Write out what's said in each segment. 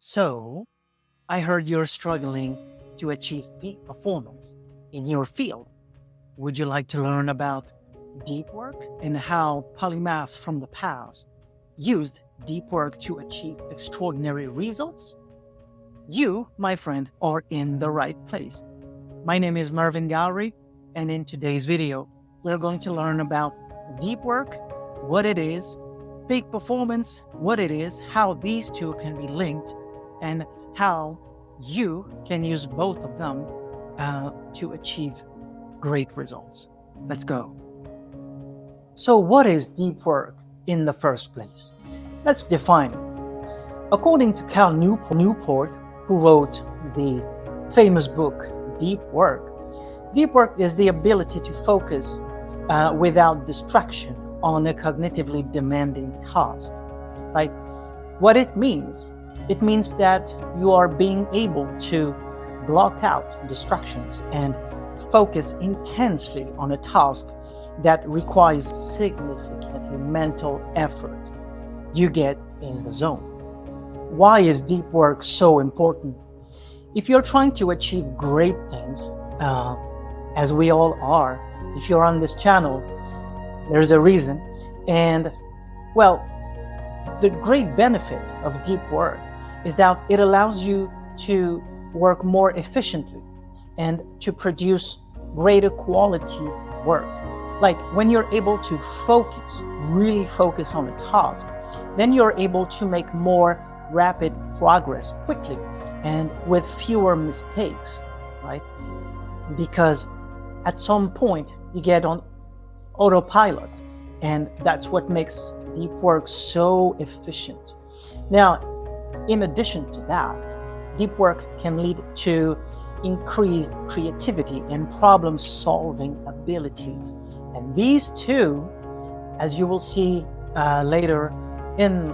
So, I heard you're struggling to achieve peak performance in your field. Would you like to learn about deep work and how polymaths from the past used deep work to achieve extraordinary results? You, my friend, are in the right place. My name is Mervine Gowry, and in today's video, we're going to learn about deep work, what it is, peak performance, what it is, how these two can be linked, and how you can use both of them to achieve great results. Let's go. So what is deep work in the first place? Let's define it. According to Cal Newport, who wrote the famous book, Deep Work is the ability to focus without distraction on a cognitively demanding task, right? What it means that you are being able to block out distractions and focus intensely on a task that requires significant mental effort. You get in the zone. Why is deep work so important? If you're trying to achieve great things, as we all are, if you're on this channel, there's a reason. And well, the great benefit of deep work is that it allows you to work more efficiently and to produce greater quality work. Like when you're able to really focus on a task, then you're able to make more rapid progress quickly and with fewer mistakes, right? Because at some point you get on autopilot, and that's what makes deep work so efficient. Now, in addition to that, deep work can lead to increased creativity and problem-solving abilities. And these two, as you will see later in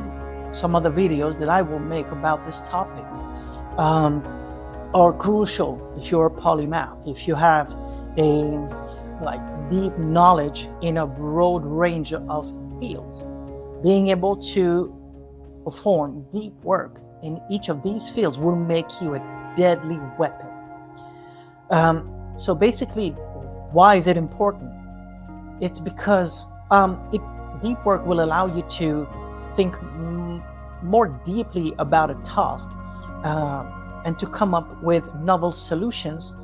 some other videos that I will make about this topic, are crucial if you're a polymath, if you have deep knowledge in a broad range of fields. Being able to perform deep work in each of these fields will make you a deadly weapon. So basically, why is it important? It's because deep work will allow you to think more deeply about a task and to come up with novel solutions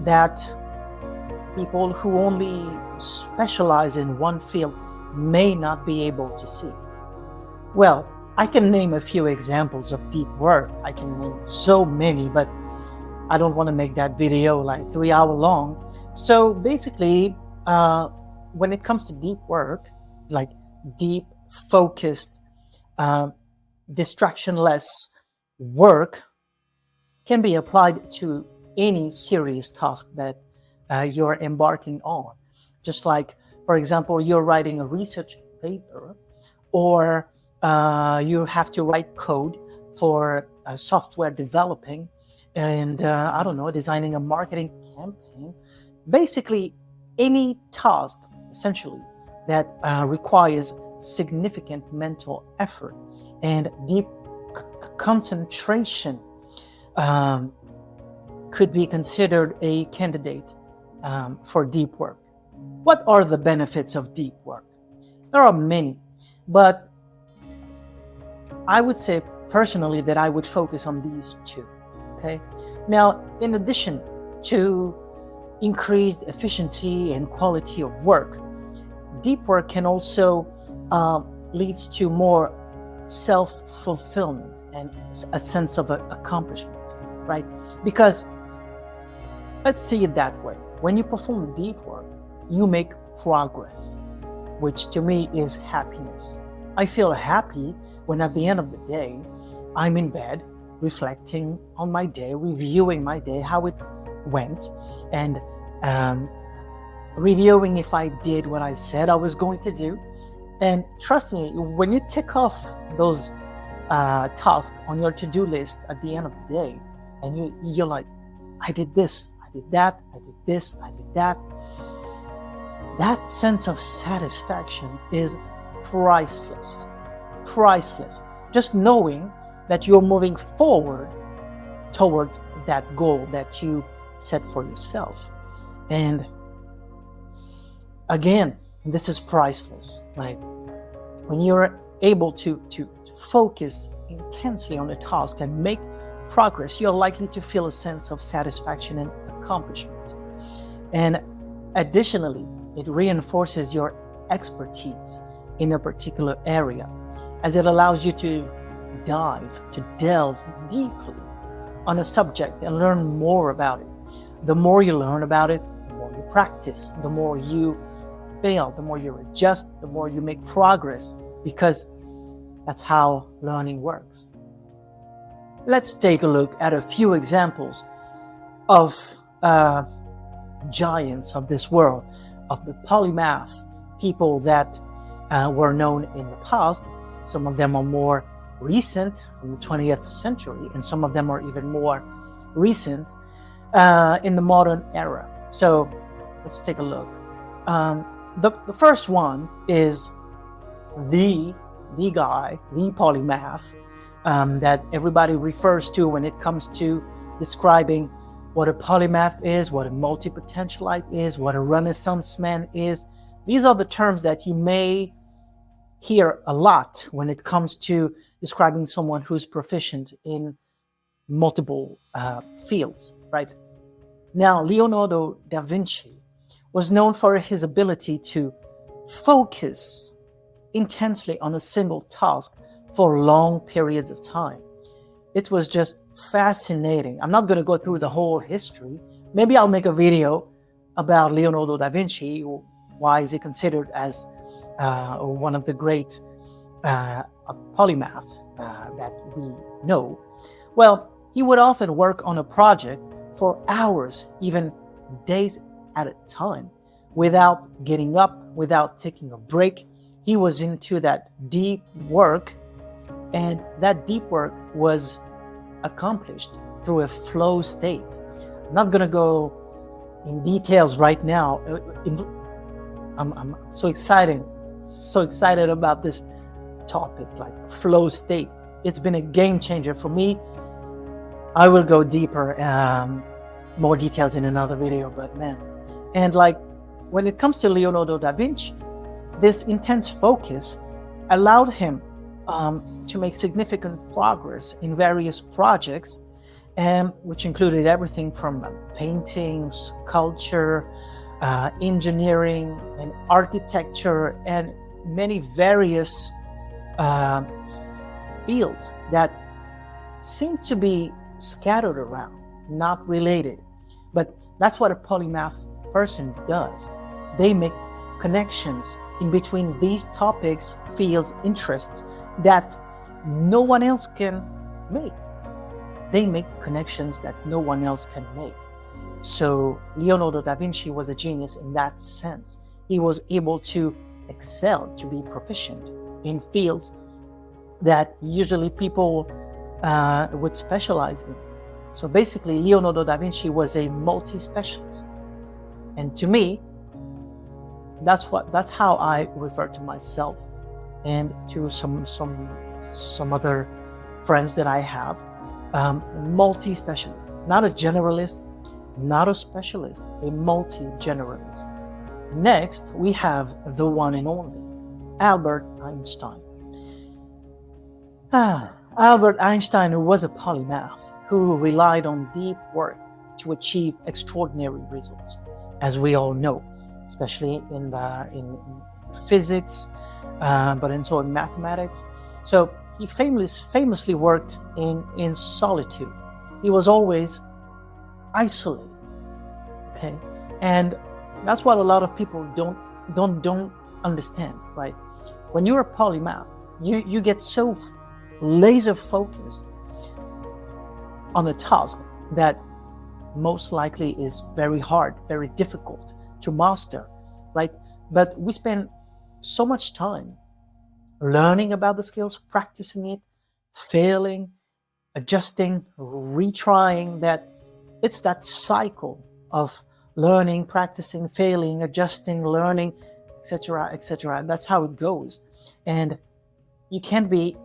that people who only specialize in one field may not be able to see. Well, I can name a few examples of deep work. I can name so many, but I don't want to make that video like 3 hours long. So basically, when it comes to deep work, like deep, focused, distractionless work can be applied to any serious task that you're embarking on. Just like, for example, you're writing a research paper, or you have to write code for software developing, and I don't know, designing a marketing campaign. Basically, any task, essentially, that requires significant mental effort and deep concentration could be considered a candidate for deep work. What are the benefits of deep work? There are many, but I would say personally that I would focus on these two, okay? Now, in addition to increased efficiency and quality of work, deep work can also leads to more self-fulfillment and a sense of accomplishment, right? Because let's see it that way. When you perform deep work, you make progress, which to me is happiness. I feel happy when at the end of the day, I'm in bed, reflecting on my day, reviewing my day, how it went, and reviewing if I did what I said I was going to do. And trust me, when you tick off those tasks on your to-do list at the end of the day, and you're like, I did this, I did that, I did this, I did that. That sense of satisfaction is priceless. Priceless. Just knowing that you're moving forward towards that goal that you set for yourself. And again, this is priceless. Like when you're able to focus intensely on a task and make progress, you're likely to feel a sense of satisfaction and accomplishment. And additionally, it reinforces your expertise in a particular area, as it allows you to delve deeply on a subject and learn more about it. The more you learn about it, the more you practice, the more you fail, the more you adjust, the more you make progress, because that's how learning works. Let's take a look at a few examples of giants of this world, of the polymath, people that were known in the past. Some of them are more recent, from the 20th century, and some of them are even more recent in the modern era. So let's take a look. The first one is the guy, the polymath, that everybody refers to when it comes to describing what a polymath is, what a multi-potentialite is, what a Renaissance man is. These are the terms that you may hear a lot when it comes to describing someone who's proficient in multiple fields, right? Now, Leonardo da Vinci was known for his ability to focus intensely on a single task for long periods of time. It was just fascinating. I'm not going to go through the whole history. Maybe I'll make a video about Leonardo da Vinci. Why is he considered as one of the great polymaths that we know? Well, he would often work on a project for hours, even days at a time, without getting up, without taking a break. He was into that deep work, and that deep work was accomplished through a flow state. I'm not going to go in details right now. I'm so excited about this topic, like flow state. It's been a game changer for me. I will go deeper, more details in another video, but man. And like when it comes to Leonardo da Vinci, this intense focus allowed him to make significant progress in various projects, which included everything from painting, sculpture, engineering, and architecture, and many various fields that seem to be scattered around, not related. But that's what a polymath person does. They make connections in between these topics, fields, interests that no one else can make. They make connections that no one else can make. So Leonardo da Vinci was a genius in that sense. He was able to excel, to be proficient in fields that usually people would specialize in. So basically, Leonardo da Vinci was a multi-specialist. And to me, that's how I refer to myself and to some other friends that I have. Multi-specialist, not a generalist, not a specialist, a multi-generalist. Next, we have the one and only Albert Einstein. Albert Einstein was a polymath who relied on deep work to achieve extraordinary results, as we all know, especially in physics, but also in mathematics. So he famously worked in solitude. He was always isolated. Okay, and that's what a lot of people don't understand, right? When you're a polymath, you get so laser focused on a task that most likely is very hard, very difficult to master, right? But we spend so much time learning about the skills, practicing it, failing, adjusting, retrying, that it's that cycle of learning, practicing, failing, adjusting, learning, etc., etc. And that's how it goes. And you can't be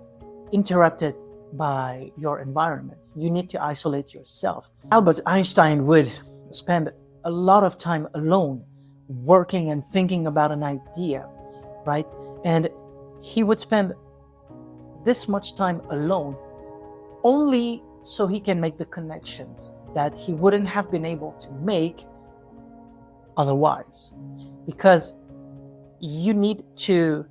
interrupted by your environment. You need to isolate yourself. Albert Einstein would spend a lot of time alone working and thinking about an idea, right? And he would spend this much time alone only so he can make the connections that he wouldn't have been able to make otherwise. Because you need to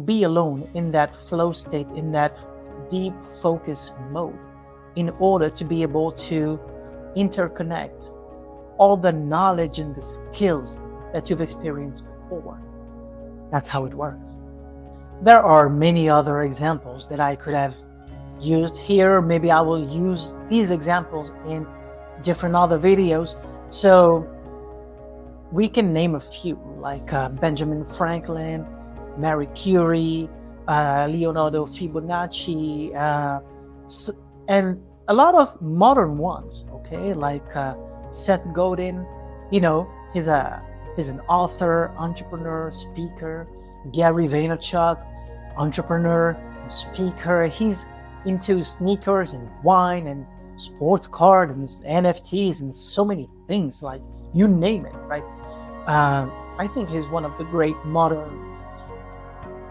be alone in that flow state, in that deep focus mode, in order to be able to interconnect all the knowledge and the skills that you've experienced before. That's how it works. There are many other examples that I could have used here. Maybe I will use these examples in different other videos. So we can name a few, like Benjamin Franklin, Marie Curie, Leonardo Fibonacci, and a lot of modern ones, okay, like Seth Godin. You know, he's an author, entrepreneur, speaker. Gary Vaynerchuk, entrepreneur, speaker. He's into sneakers and wine and sports cars and NFTs and so many things, like you name it, right? I think he's one of the great modern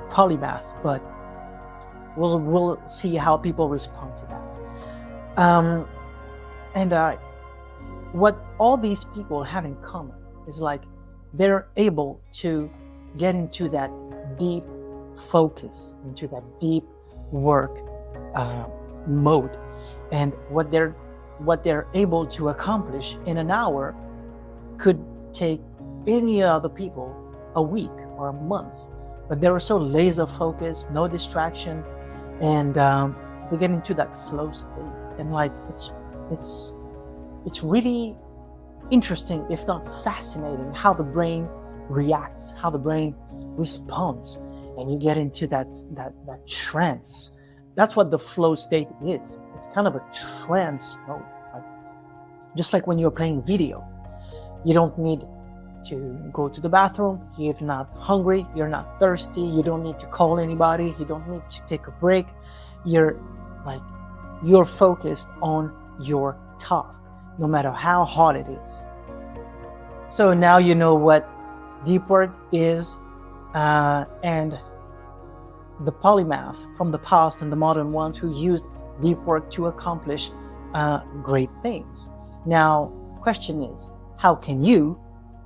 polymaths, but we'll see how people respond to that. What all these people have in common is like they're able to get into that deep focus, into that deep work mode, and what they're able to accomplish in an hour could take any other people a week or a month. But they're so laser focused, no distraction, and they get into that flow state. And like it's really interesting, if not fascinating, how the brain reacts, how the brain responds, and you get into that trance. That's what the flow state is. It's kind of a trance mode. Like, just like when you're playing video, you don't need to go to the bathroom, you're not hungry, you're not thirsty, you don't need to call anybody, you don't need to take a break. You're focused on your task, no matter how hard it is. So now you know what deep work is, and the polymath from the past and the modern ones who used deep work to accomplish great things. Now, question is, how can you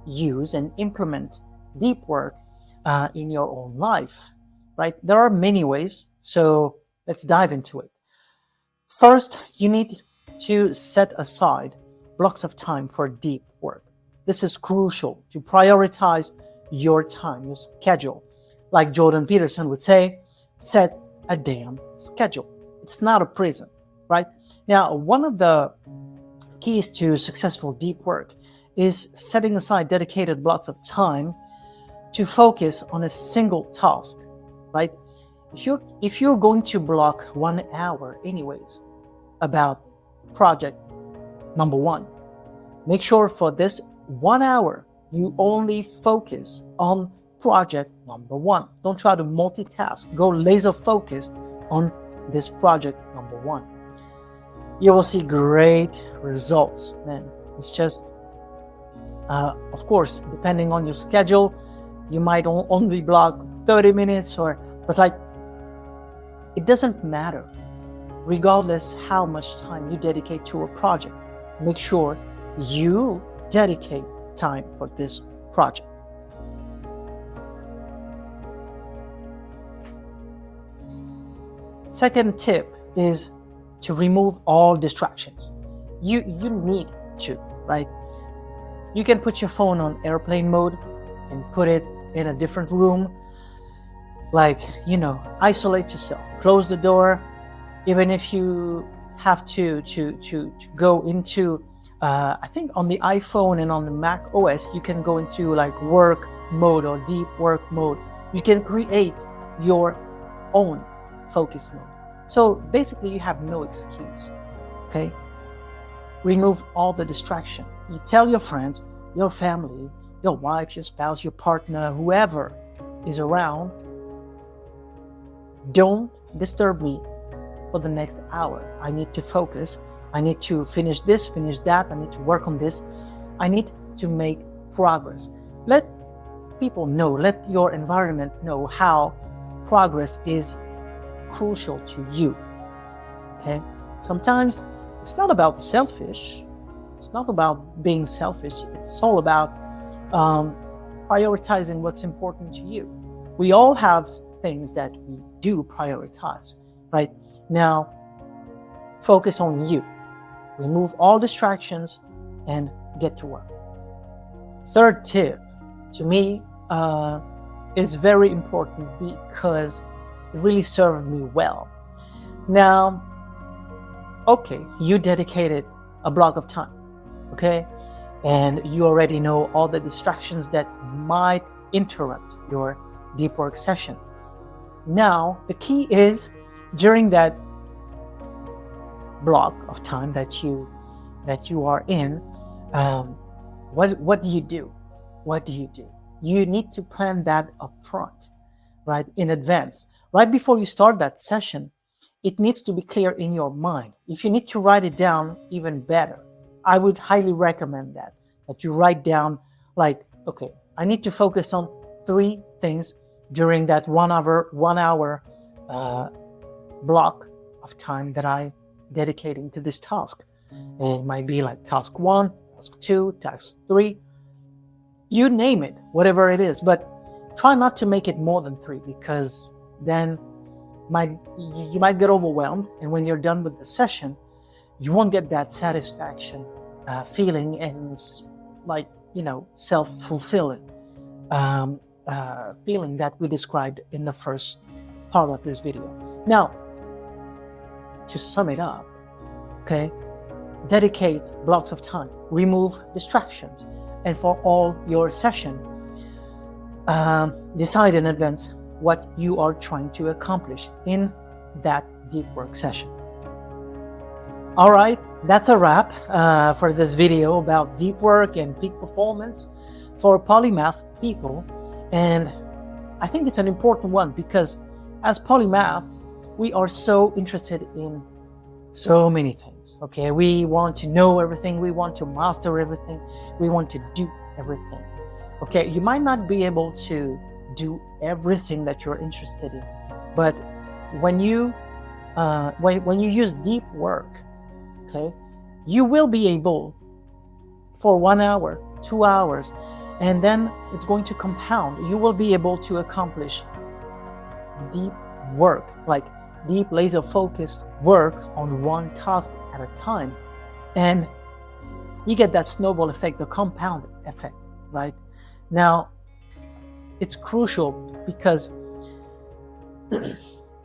use and implement deep work in your own life, right? There are many ways, so let's dive into it. First, you need to set aside blocks of time for deep work. This is crucial to prioritize your time, your schedule. Like Jordan Peterson would say, set a damn schedule. It's not a prison, right? Now, one of the keys to successful deep work is setting aside dedicated blocks of time to focus on a single task, right? If you're going to block 1 hour anyways about project number one, make sure for this 1 hour you only focus on project number one. Don't try to multitask. Go laser focused on this project number one. You will see great results, man. It's just, of course, depending on your schedule, you might only block 30 minutes but like, it doesn't matter. Regardless how much time you dedicate to a project, make sure you dedicate time for this project. Second tip is to remove all distractions. You need to, right? You can put your phone on airplane mode, you can put it in a different room, like, isolate yourself, close the door. Even if you have to go into, I think on the iPhone and on the Mac OS, you can go into like work mode or deep work mode. You can create your own focus mode. So basically you have no excuse, okay? Remove all the distraction. You tell your friends, your family, your wife, your spouse, your partner, whoever is around, don't disturb me for the next hour. I need to focus. I need to finish this, finish that. I need to work on this. I need to make progress. Let people know, let your environment know how progress is crucial to you. Okay? Sometimes it's not about selfish. It's not about being selfish. It's all about prioritizing what's important to you. We all have things that we do prioritize, right? Now, focus on you. Remove all distractions and get to work. Third tip, to me, is very important because it really served me well. Now, okay, you dedicated a block of time, okay? And you already know all the distractions that might interrupt your deep work session. Now, the key is during that block of time that you are in, what do you do? What do you do? You need to plan that up front, right? In advance. Right before you start that session, it needs to be clear in your mind. If you need to write it down, even better. I would highly recommend that you write down like, okay, I need to focus on 3 things during that 1 hour block of time that I'm dedicating to this task. And it might be like task 1, task 2, task 3. You name it, whatever it is, but try not to make it more than 3 because then you might get overwhelmed, and when you're done with the session, you won't get that satisfaction feeling and self-fulfilling feeling that we described in the first part of this video. Now, to sum it up, okay, dedicate blocks of time, remove distractions, and for all your session, decide in advance what you are trying to accomplish in that deep work session. All right, that's a wrap for this video about deep work and peak performance for polymath people. And I think it's an important one because as polymath, we are so interested in so many things, okay? We want to know everything. We want to master everything. We want to do everything, okay? You might not be able to do everything that you're interested in, but when you use deep work, okay, you will be able for 1 hour, 2 hours, and then it's going to compound. You will be able to accomplish deep work, like deep laser-focused work on one task at a time. And you get that snowball effect, the compound effect, right? Now, it's crucial because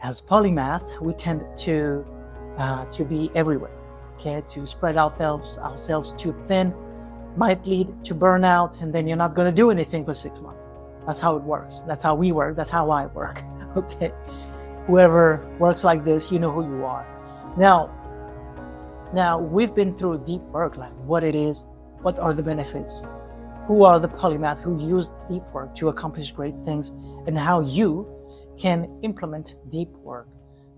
as polymath, we tend to be everywhere, okay? To spread ourselves too thin might lead to burnout, and then you're not going to do anything for 6 months. That's how it works. That's how we work. That's how I work, okay? Whoever works like this, you know who you are. Now we've been through deep work, like what it is, what are the benefits, who are the polymath who used deep work to accomplish great things, and how you can implement deep work.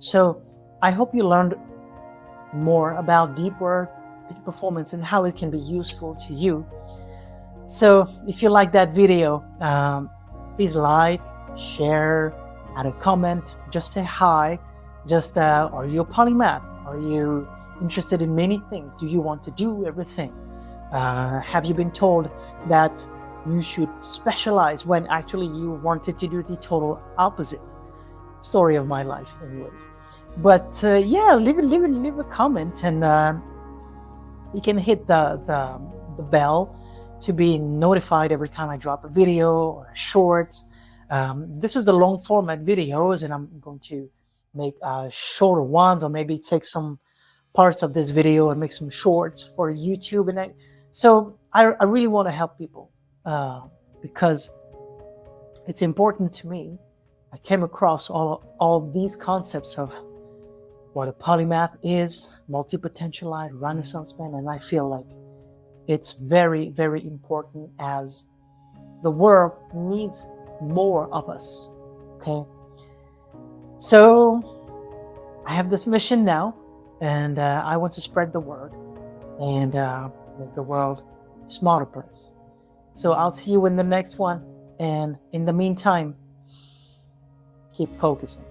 So I hope you learned more about deep work, peak performance, and how it can be useful to you. So if you like that video, please like, share, add a comment, just say hi. Just, are you a polymath? Are you interested in many things? Do you want to do everything? Have you been told that you should specialize when actually you wanted to do the total opposite? Story of my life, anyways. But yeah, leave a comment, and you can hit the bell to be notified every time I drop a video or shorts. This is the long format videos, and I'm going to make shorter ones, or maybe take some parts of this video and make some shorts for YouTube. And so I really want to help people because it's important to me. I came across all these concepts of what a polymath is, multi-potentialite, Renaissance man, and I feel like it's very, very important as the world needs more of us, okay? So I have this mission now, and I want to spread the word and make the world a smarter place. So I'll see you in the next one. And in the meantime, keep focusing.